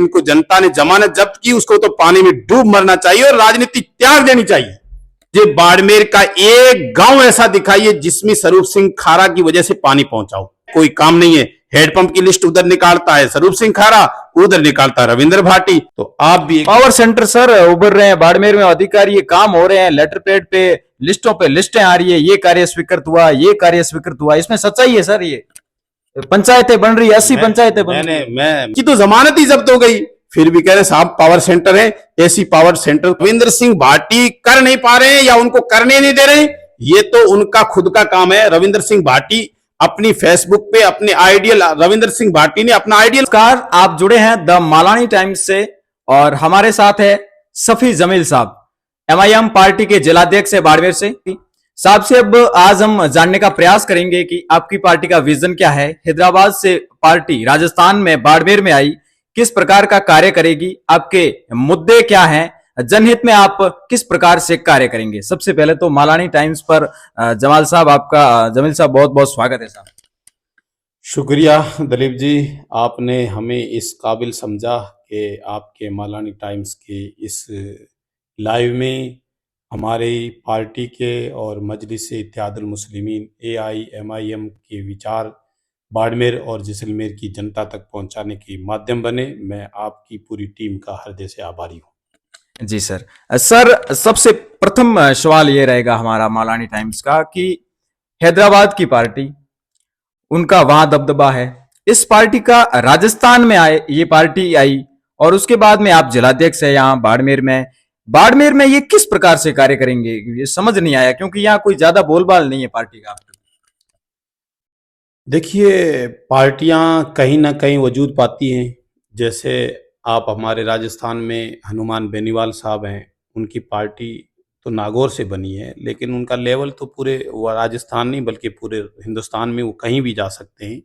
इनको जनता ने जमानत जब्त की, उसको तो पानी में डूब मरना चाहिए और राजनीति त्याग देनी चाहिए। ये बाड़मेर का एक गांव ऐसा दिखाइए जिसमें स्वरूप सिंह खारा की वजह से पानी पहुंचा हो। कोई काम नहीं है। हेडपंप की लिस्ट उधर निकालता है स्वरूप सिंह खारा, उधर निकालता है रविंद्र भाटी। तो आप भी पावर सेंटर सर उभर रहे हैं बाड़मेर में, अधिकारी ये काम हो रहे हैं, लेटर पैड पे लिस्टों पे लिस्टें आ रही है, ये कार्य स्वीकृत हुआ, ये कार्य स्वीकृत हुआ, इसमें सच्चाई है सर? ये पंचायतें बन रही है, 80 पंचायतें बन रही है। मैं की तो जमानत ही जब्त हो गई, फिर भी कह रहे साहब पावर सेंटर है। ऐसी पावर सेंटर रविंद्र सिंह भाटी कर नहीं पा रहे हैं या उनको करने नहीं दे रहे, ये तो उनका खुद का काम है। रविंद्र सिंह भाटी अपनी फेसबुक पे अपने आइडियल, रविंद्र सिंह भाटी ने अपना आइडियल। नमस्कार, आप जुड़े हैं द मालानी टाइम्स से और हमारे साथ है सफी जमील साहब, एमआईएम पार्टी के जिलाध्यक्ष है बाड़मेर से। साहब से अब आज हम जानने का प्रयास करेंगे कि आपकी पार्टी का विजन क्या है, हैदराबाद से पार्टी राजस्थान में बाड़मेर में आई, किस प्रकार का कार्य करेगी, आपके मुद्दे क्या हैं, जनहित में आप किस प्रकार से कार्य करेंगे। सबसे पहले तो मालानी टाइम्स पर जमील साहब बहुत बहुत स्वागत है साहब। शुक्रिया दलीप जी, आपने हमें इस काबिल समझा कि आपके मालानी टाइम्स के इस लाइव में हमारी पार्टी के और मजलिस इत्तेहादुल मुस्लिमीन AIMIM के विचार बाड़मेर और जैसलमेर की जनता तक पहुंचाने के माध्यम बने। मैं आपकी पूरी टीम का हृदय से आभारी हूं। जी सर। सर सबसे प्रथम सवाल ये रहेगा हमारा मालानी टाइम्स का कि हैदराबाद की पार्टी, उनका वहां दबदबा है, इस पार्टी का राजस्थान में आए, ये पार्टी आई और उसके बाद में आप जिलाध्यक्ष है यहाँ बाड़मेर में ये किस प्रकार से कार्य करेंगे, ये समझ नहीं आया क्योंकि यहाँ कोई ज्यादा बोलबाल नहीं है पार्टी का। देखिए, पार्टियां कहीं ना कहीं वजूद पाती हैं। जैसे आप हमारे राजस्थान में हनुमान बेनीवाल साहब हैं, उनकी पार्टी तो नागौर से बनी है, लेकिन उनका लेवल तो पूरे वो राजस्थान नहीं बल्कि पूरे हिंदुस्तान में वो कहीं भी जा सकते हैं।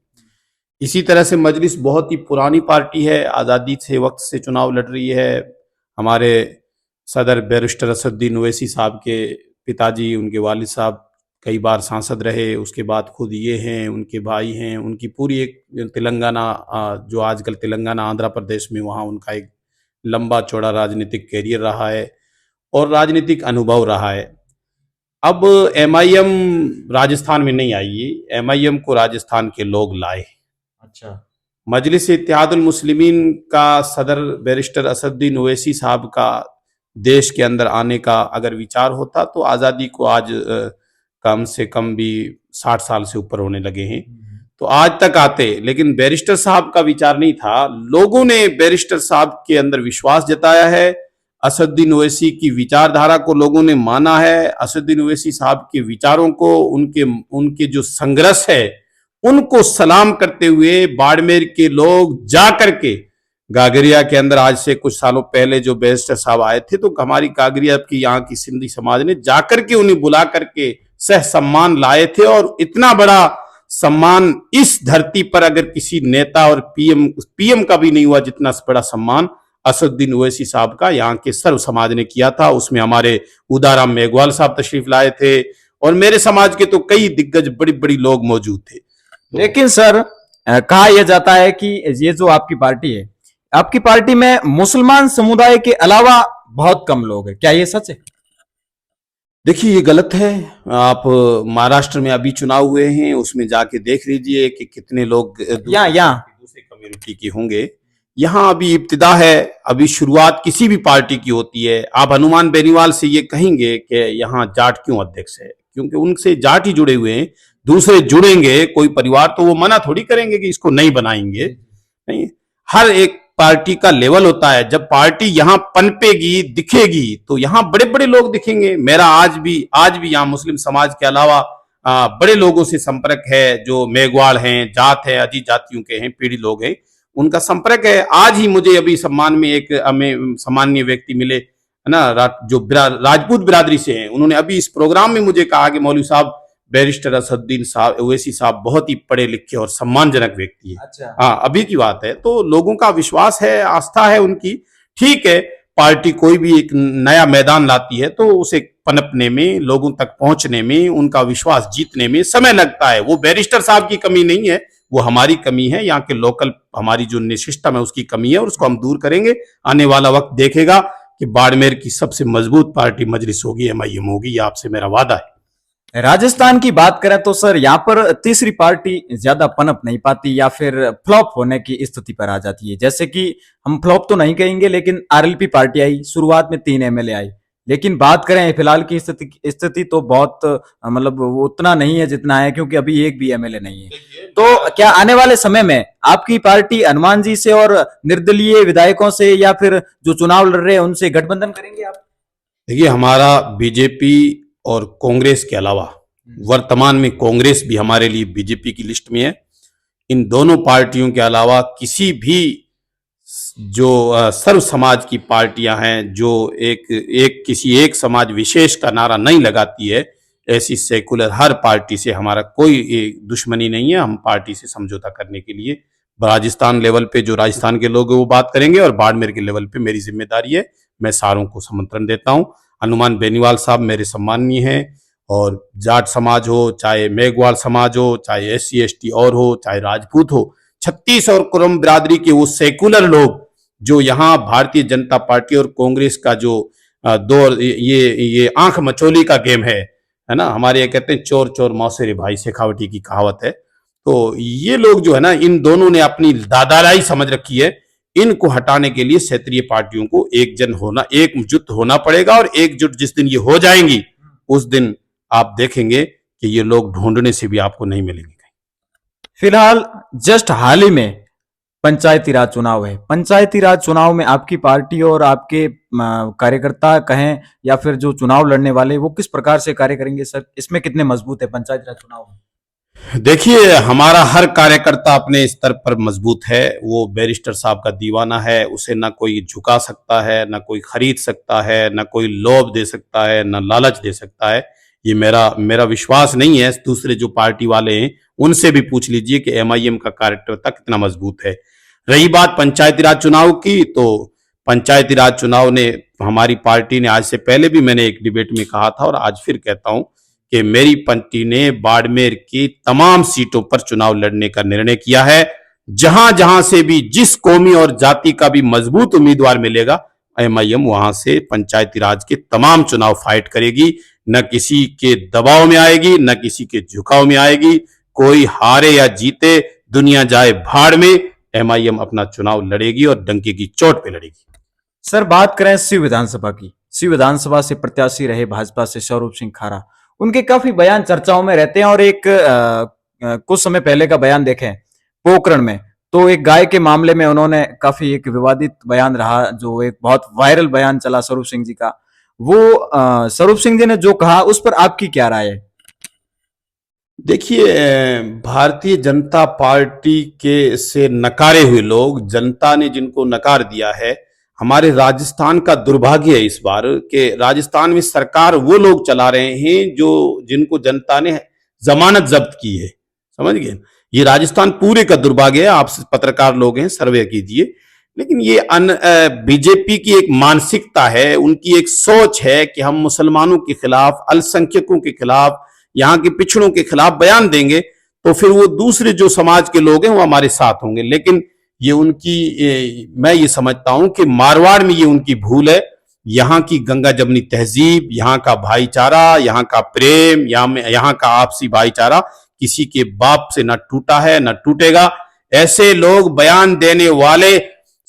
इसी तरह से मजलिस बहुत ही पुरानी पार्टी है, आज़ादी से वक्त से चुनाव लड़ रही है। हमारे सदर बैरिस्टर असदुद्दीन ओवैसी साहब के पिताजी, उनके वालिद साहब कई बार सांसद रहे, उसके बाद खुद ये हैं, उनके भाई हैं, उनकी पूरी एक तेलंगाना, जो आजकल तेलंगाना आंध्र प्रदेश में, वहाँ उनका एक लंबा चौड़ा राजनीतिक कैरियर रहा है और राजनीतिक अनुभव रहा है। अब MIM राजस्थान में नहीं आई, MIM को राजस्थान के लोग लाए। अच्छा। मजलिस इत्तेहादुल मुस्लिमीन का सदर बैरिस्टर असदुद्दीन ओवैसी साहब का देश के अंदर आने का अगर विचार होता तो आज़ादी को आज कम से कम भी 60 साल से ऊपर होने लगे हैं, तो आज तक आते। लेकिन बैरिस्टर साहब का विचार नहीं था। लोगों ने बैरिस्टर साहब के अंदर विश्वास जताया है, असदुद्दीन ओवैसी की विचारधारा को लोगों ने माना है, असदुद्दीन ओवैसी साहब के विचारों को, उनके जो संघर्ष है उनको सलाम करते हुए बाड़मेर के लोग जा करके गागरिया के अंदर, आज से कुछ सालों पहले जो बैरिस्टर साहब आए थे, तो हमारी गागरिया की यहाँ की सिंधी समाज ने जाकर के उन्हें बुला करके सह सम्मान लाए थे। और इतना बड़ा सम्मान इस धरती पर अगर किसी नेता और पीएम का भी नहीं हुआ, जितना बड़ा सम्मान असदुद्दीन ओवैसी साहब का यहाँ के सर्व समाज ने किया था। उसमें हमारे उदाराम मेघवाल साहब तशरीफ लाए थे और मेरे समाज के तो कई दिग्गज बड़ी बड़ी लोग मौजूद थे। लेकिन सर कहा यह जाता है कि ये जो आपकी पार्टी है, आपकी पार्टी में मुसलमान समुदाय के अलावा बहुत कम लोग हैं, क्या ये सच है? देखिए, ये गलत है। आप महाराष्ट्र में अभी चुनाव हुए हैं, उसमें जाके देख लीजिए कि कितने लोग दूसरे कम्युनिटी के होंगे। यहाँ अभी इब्तिदा है, अभी शुरुआत किसी भी पार्टी की होती है। आप हनुमान बेनीवाल से ये कहेंगे कि यहाँ जाट क्यों अध्यक्ष है, क्योंकि उनसे जाट ही जुड़े हुए हैं, दूसरे जुड़ेंगे कोई परिवार तो वो मना थोड़ी करेंगे कि इसको नहीं बनाएंगे। नहीं, हर एक पार्टी का लेवल होता है। जब पार्टी यहाँ पनपेगी, दिखेगी, तो यहाँ बड़े बड़े लोग दिखेंगे। मेरा आज भी यहाँ मुस्लिम समाज के अलावा बड़े लोगों से संपर्क है, जो मेघवाल हैं, जात है, अजीत जातियों के हैं, पीढ़ी लोग हैं, उनका संपर्क है। आज ही मुझे अभी सम्मान में एक हमें सामान्य व्यक्ति मिले, है ना, जो राजपूत बिरादरी से हैं। उन्होंने अभी इस प्रोग्राम में मुझे कहा कि मौलवी साहब, बैरिस्टर असदुद्दीन साहब ओवैसी साहब बहुत ही पढ़े लिखे और सम्मानजनक व्यक्ति है। अच्छा। हाँ, अभी की बात है। तो लोगों का विश्वास है, आस्था है उनकी। ठीक है, पार्टी कोई भी एक नया मैदान लाती है तो उसे पनपने में, लोगों तक पहुंचने में, उनका विश्वास जीतने में समय लगता है। वो बैरिस्टर साहब की कमी नहीं है, वो हमारी कमी है, यहाँ के लोकल हमारी जो सिस्टम है उसकी कमी है और उसको हम दूर करेंगे। आने वाला वक्त देखेगा कि बाड़मेर की सबसे मजबूत पार्टी मजलिस होगी, एमआईएम होगी, ये आपसे मेरा वादा है। राजस्थान की बात करें तो सर यहाँ पर तीसरी पार्टी ज्यादा पनप नहीं पाती या फिर फ्लॉप होने की स्थिति पर आ जाती है। जैसे कि हम फ्लॉप तो नहीं कहेंगे, लेकिन आरएलपी पार्टी आई, शुरुआत में 3 एमएलए आई, लेकिन बात करें फिलहाल की स्थिति तो बहुत मतलब वो उतना नहीं है जितना है, क्योंकि अभी एक भी एमएलए नहीं है। तो क्या आने वाले समय में आपकी पार्टी हनुमान जी से और निर्दलीय विधायकों से या फिर जो चुनाव लड़ रहे हैं उनसे गठबंधन करेंगे आप? देखिए, हमारा बीजेपी और कांग्रेस के अलावा वर्तमान में कांग्रेस भी हमारे लिए बीजेपी की लिस्ट में है। इन दोनों पार्टियों के अलावा किसी भी जो सर्व समाज की पार्टियां हैं, जो किसी एक समाज विशेष का नारा नहीं लगाती है, ऐसी सेकुलर हर पार्टी से हमारा कोई दुश्मनी नहीं है। हम पार्टी से समझौता करने के लिए राजस्थान लेवल पे जो राजस्थान के लोग वो बात करेंगे और बाड़मेर के लेवल पे मेरी जिम्मेदारी है। मैं सारों को समंत्रण देता हूं। हनुमान बेनीवाल साहब मेरे सम्माननीय हैं, और जाट समाज हो, चाहे मेघवाल समाज हो, चाहे SC ST और हो, चाहे राजपूत हो, 36 और कुरम बिरादरी के वो सेकुलर लोग जो यहाँ भारतीय जनता पार्टी और कांग्रेस का जो दौर, ये आंख मचोली का गेम है ना। हमारे ये कहते हैं चोर चोर मौसेरे भाई, शेखावटी की कहावत है। तो ये लोग जो है ना, इन दोनों ने अपनी दादालाई समझ रखी है। इनको हटाने के लिए क्षेत्रीय पार्टियों को एकजुट होना पड़ेगा, और एकजुट जिस दिन ये हो जाएंगी उस दिन आप देखेंगे कि ये लोग ढूंढने से भी आपको नहीं मिलेंगे। फिलहाल जस्ट हाल ही में पंचायती राज चुनाव है। पंचायती राज चुनाव में आपकी पार्टी और आपके कार्यकर्ता कहें या फिर जो चुनाव लड़ने वाले, वो किस प्रकार से कार्य करेंगे सर? इसमें कितने मजबूत है पंचायती राज चुनाव में? देखिए, हमारा हर कार्यकर्ता अपने स्तर पर मजबूत है। वो बैरिस्टर साहब का दीवाना है, उसे ना कोई झुका सकता है, ना कोई खरीद सकता है, ना कोई लोभ दे सकता है, ना लालच दे सकता है। ये मेरा विश्वास नहीं है। दूसरे जो पार्टी वाले हैं उनसे भी पूछ लीजिए कि एमआईएम का कार्यकर्ता कितना मजबूत है। रही बात पंचायती राज चुनाव की, तो पंचायती राज चुनाव ने हमारी पार्टी ने, आज से पहले भी मैंने एक डिबेट में कहा था और आज फिर कहता हूं कि मेरी पार्टी ने बाड़मेर की तमाम सीटों पर चुनाव लड़ने का निर्णय किया है। जहां जहां से भी जिस कौमी और जाति का भी मजबूत उम्मीदवार मिलेगा, एमआईएम वहां से पंचायती राज के तमाम चुनाव फाइट करेगी। न किसी के दबाव में आएगी, न किसी के झुकाव में आएगी। कोई हारे या जीते, दुनिया जाए भाड़ में, एमआईएम अपना चुनाव लड़ेगी और डंके की चोट पे लड़ेगी। सर बात करें शिव विधानसभा की, शिव विधानसभा से प्रत्याशी रहे भाजपा से स्वरूप सिंह खारा, उनके काफी बयान चर्चाओं में रहते हैं, और एक कुछ समय पहले का बयान देखें पोखरण में, तो एक गाय के मामले में उन्होंने काफी एक विवादित बयान रहा, जो एक बहुत वायरल बयान चला स्वरूप सिंह जी का। वो स्वरूप सिंह जी ने जो कहा उस पर आपकी क्या राय है? देखिए, भारतीय जनता पार्टी के से नकारे हुए लोग, जनता ने जिनको नकार दिया है, हमारे राजस्थान का दुर्भाग्य है इस बार कि राजस्थान में सरकार वो लोग चला रहे हैं जो जिनको जनता ने जमानत जब्त की है। समझ गए? ये राजस्थान पूरे का दुर्भाग्य है। आप पत्रकार लोग हैं, सर्वे कीजिए। लेकिन ये बीजेपी की एक मानसिकता है, उनकी एक सोच है कि हम मुसलमानों के खिलाफ, अल्पसंख्यकों के खिलाफ, यहाँ के पिछड़ों के खिलाफ बयान देंगे तो फिर वो दूसरे जो समाज के लोग हैं वो हमारे साथ होंगे। लेकिन मैं ये समझता हूं कि मारवाड़ में ये उनकी भूल है। यहाँ की गंगा जमनी तहजीब, यहाँ का भाईचारा, यहाँ का प्रेम, यहाँ का आपसी भाईचारा किसी के बाप से न टूटा है, न टूटेगा। ऐसे लोग बयान देने वाले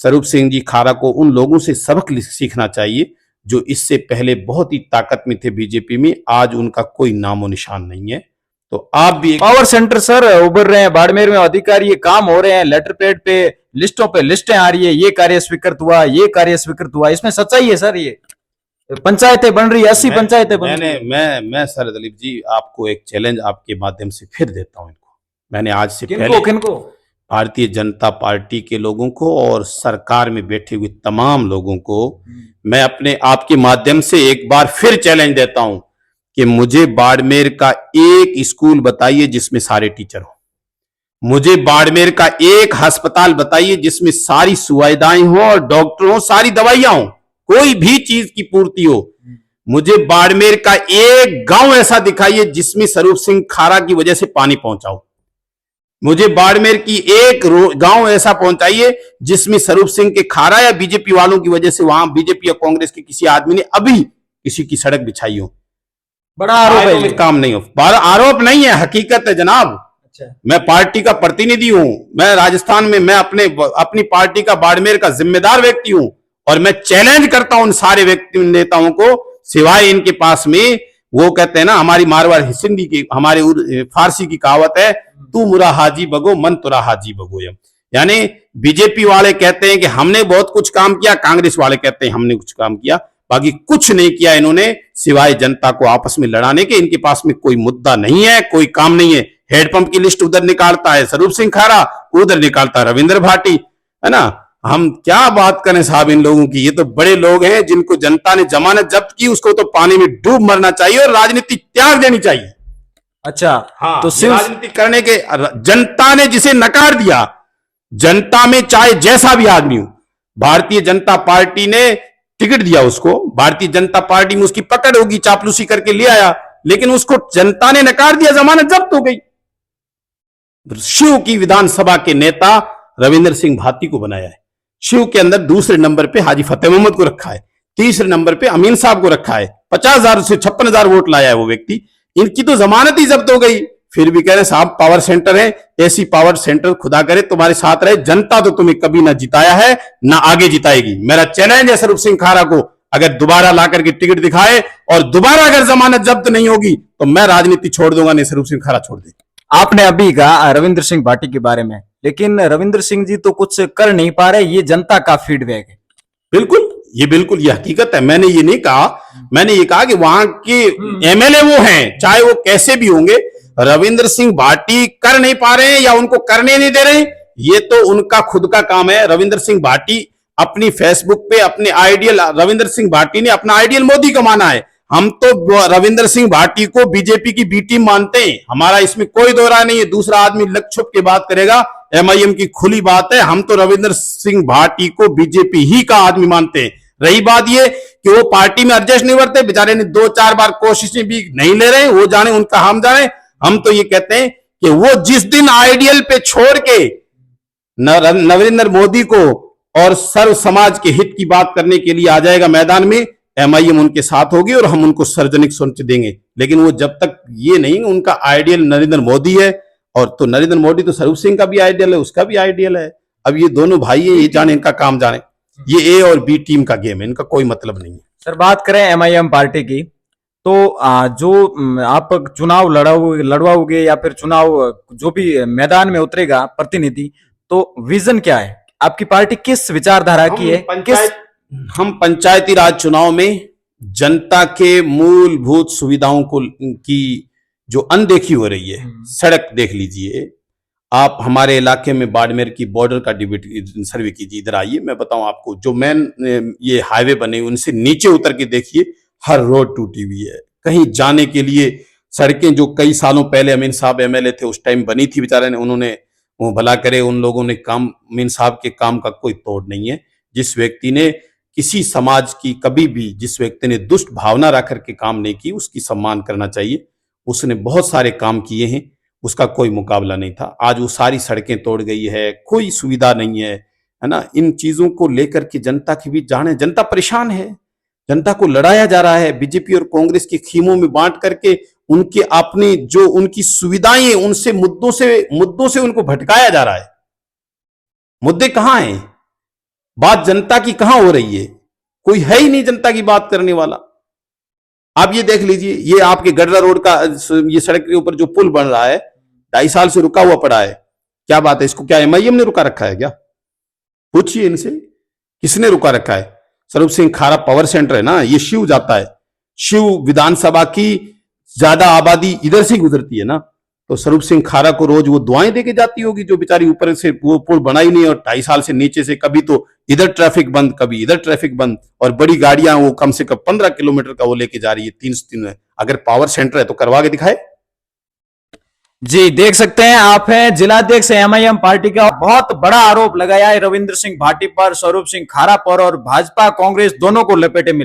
स्वरूप सिंह जी खारा को उन लोगों से सबक सीखना चाहिए जो इससे पहले बहुत ही ताकत में थे बीजेपी में। आज उनका कोई नामो निशान नहीं है। तो आप भी पावर सेंटर सर उभर रहे हैं बाड़मेर में, अधिकारी ये काम हो रहे हैं, लेटर पैड पे लिस्टों पे लिस्टें आ रही है, ये कार्य स्वीकृत हुआ, ये कार्य स्वीकृत हुआ, इसमें सच्चाई है सर? ये पंचायतें बन रही है, 80 पंचायतें बन रही है। मैं सर दिलीप जी आपको एक चैलेंज आपके माध्यम से फिर देता हूं इनको। मैंने आज से किनको? भारतीय जनता पार्टी के लोगों को और सरकार में बैठे हुए तमाम लोगों को मैं अपने आपके माध्यम से एक बार फिर चैलेंज देता हूं कि मुझे बाड़मेर का एक स्कूल बताइए जिसमें सारे टीचर हो। मुझे बाड़मेर का एक अस्पताल बताइए जिसमें सारी सुविधाएं हो और डॉक्टर हो, सारी दवाइयां हो, कोई भी चीज की पूर्ति हो। मुझे बाड़मेर का एक गांव ऐसा दिखाइए जिसमें स्वरूप सिंह खारा की वजह से पानी पहुंचाओ। मुझे बाड़मेर की एक गांव ऐसा पहुंचाइए जिसमें स्वरूप सिंह के खारा या बीजेपी वालों की वजह से वहां बीजेपी या कांग्रेस के किसी आदमी ने अभी किसी की सड़क बिछाई हो। बड़ा आरोप है आरोप ये। में काम नहीं हो। आरोप नहीं है, हकीकत है जनाब। अच्छा, मैं पार्टी का प्रतिनिधि हूं। मैं राजस्थान में मैं अपनी पार्टी का बाड़मेर का जिम्मेदार व्यक्ति हूं और मैं चैलेंज करता हूं उन सारे व्यक्ति नेताओं को, सिवाय इनके पास में वो कहते हैं ना, हमारी मारवाड़ हिंदी की, हमारे फारसी की कहावत है, तू मुरा हाजी बगो मन तुरा हाजी बगो। यानी बीजेपी वाले कहते हैं कि हमने बहुत कुछ काम किया, कांग्रेस वाले कहते हैं हमने कुछ काम किया, बाकी कुछ नहीं किया इन्होंने सिवाय जनता को आपस में लड़ाने के। इनके पास में कोई मुद्दा नहीं है, कोई काम नहीं है। हेडपंप की लिस्ट उधर निकालता है स्वरूप सिंह खारा, उधर निकालता है रविंद्र भाटी, है ना। हम क्या बात करें साहब इन लोगों की। ये तो बड़े लोग हैं जिनको जनता ने जमानत जब्त की, उसको तो पानी में डूब मरना चाहिए और राजनीति त्याग देनी चाहिए। अच्छा, हाँ, तो राजनीति करने के जनता ने जिसे नकार दिया, जनता में चाहे जैसा भी आदमी हो, भारतीय जनता पार्टी ने टिकट दिया उसको, भारतीय जनता पार्टी में उसकी पकड़ होगी, चापलूसी करके ले आया, लेकिन उसको जनता ने नकार दिया, जमानत जब्त हो गई। शिव की विधानसभा के नेता रविंद्र सिंह भाटी को बनाया है। शिव के अंदर दूसरे नंबर पे हाजी फतेह मोहम्मद को रखा है, तीसरे नंबर पे अमीन साहब को रखा है। 50,000 से 56,000 वोट लाया है वो व्यक्ति। इनकी तो जमानत ही जब्त हो गई, फिर भी कह रहे साहब पावर सेंटर है। ऐसी पावर सेंटर खुदा करे तुम्हारे साथ रहे। जनता तो तुम्हें कभी ना जिताया है ना आगे जिताएगी। मेरा चैलेंज है स्वरूप सिंह खारा को, अगर दोबारा ला करके टिकट दिखाए और दोबारा अगर जमानत जब्त नहीं होगी तो मैं राजनीति छोड़ दूंगा, नहीं स्वरूप सिंह खारा छोड़ देगा। आपने अभी कहा रविंद्र सिंह भाटी के बारे में, लेकिन रविंद्र सिंह जी तो कुछ कर नहीं पा रहे, ये जनता का फीडबैक है। बिल्कुल ये हकीकत है। मैंने ये नहीं कहा, मैंने ये कहा कि वहां के एमएलए वो हैं, चाहे वो कैसे भी होंगे, रविंद्र सिंह भाटी कर नहीं पा रहे हैं या उनको करने नहीं दे रहे, ये तो उनका खुद का काम है। रविंद्र सिंह भाटी अपनी फेसबुक पे अपने आइडियल, रविंद्र सिंह भाटी ने अपना आइडियल मोदी का माना है। हम तो रविंद्र सिंह भाटी को बीजेपी की बी टीम मानते हैं, हमारा इसमें कोई दो राय नहीं है। दूसरा आदमी लग छुप के बात करेगा, एमआईएम की खुली बात है, हम तो रविंद्र सिंह भाटी को बीजेपी ही का आदमी मानते हैं। रही बात ये कि वो पार्टी में एडजस्ट नहीं करते, बेचारे ने 2-4 बार कोशिशें भी नहीं ले रहे, वो जाने उनका हम जाने। हम तो ये कहते हैं कि वो जिस दिन आइडियल पे छोड़ के नरेंद्र मोदी को और सर्व समाज के हित की बात करने के लिए आ जाएगा मैदान में, एमआईएम उनके साथ होगी और हम उनको सार्वजनिक सोच देंगे। लेकिन वो जब तक ये नहीं, उनका आइडियल नरेंद्र मोदी है, और तो नरेंद्र मोदी तो स्वरूप सिंह का भी आइडियल है, उसका भी आइडियल है। अब ये दोनों भाई है, ये जाने इनका काम जाने। ये ए और बी टीम का गेम है, इनका कोई मतलब नहीं है। सर बात करें एमआईएम पार्टी की, तो जो आप चुनाव लड़वाओगे या फिर चुनाव जो भी मैदान में उतरेगा प्रतिनिधि, तो विजन क्या है? आपकी पार्टी किस विचारधारा की है? हम पंचायती राज चुनाव में जनता के मूलभूत सुविधाओं को की जो अनदेखी हो रही है, सड़क देख लीजिए आप, हमारे इलाके में बाड़मेर की बॉर्डर का सर्वे कीजिए, इधर आइए मैं बताऊं आपको, जो मेन ये हाईवे बने उनसे नीचे उतर के देखिए, हर रोड टूटी हुई है। कहीं जाने के लिए सड़कें जो कई सालों पहले अमीन साहब एमएलए थे उस टाइम बनी थी, बेचारे ने, उन्होंने, वो भला करे, उन लोगों ने काम, अमीन साहब के काम का कोई तोड़ नहीं है। जिस व्यक्ति ने किसी समाज की कभी भी, जिस व्यक्ति ने दुष्ट भावना रख करके काम नहीं की, उसकी सम्मान करना चाहिए। उसने बहुत सारे काम किए हैं, उसका कोई मुकाबला नहीं था। आज वो सारी सड़कें तोड़ गई है, कोई सुविधा नहीं है, है ना। इन चीजों को लेकर के जनता के बीच जाने, जनता परेशान है, जनता को लड़ाया जा रहा है बीजेपी और कांग्रेस के खीमों में बांट करके, उनके अपनी जो उनकी सुविधाएं, उनसे मुद्दों से उनको भटकाया जा रहा है। मुद्दे कहां हैं? बात जनता की कहां हो रही है? कोई है ही नहीं जनता की बात करने वाला। आप ये देख लीजिए, ये आपके गडरा रोड का, ये सड़क के ऊपर जो पुल बन रहा है, 2.5 साल से रुका हुआ पड़ा है। क्या बात है? इसको क्या एमआईएम ने रुका रखा है क्या? पूछिए इनसे, किसने रुका रखा है? स्वरूप सिंह खारा पावर सेंटर है ना, ये शिव जाता है, शिव विधानसभा की ज्यादा आबादी इधर से गुजरती है ना, तो स्वरूप सिंह खारा को रोज वो दुआएं देके जाती होगी, जो बेचारी ऊपर से वो पुल बना ही नहीं, और 2.5 साल से नीचे से कभी तो इधर ट्रैफिक बंद, कभी इधर ट्रैफिक बंद, और बड़ी गाड़ियां वो कम से कम 15 किलोमीटर का वो लेके जा रही है 3 अगर पावर सेंटर है तो करवा के दिखाए। जी देख सकते हैं आप हैं जिलाध्यक्ष एमआईएम पार्टी का। बहुत बड़ा आरोप लगाया है रविंद्र सिंह भाटी पर, स्वरूप सिंह खारा पर, और भाजपा कांग्रेस दोनों को लपेटे में लिया।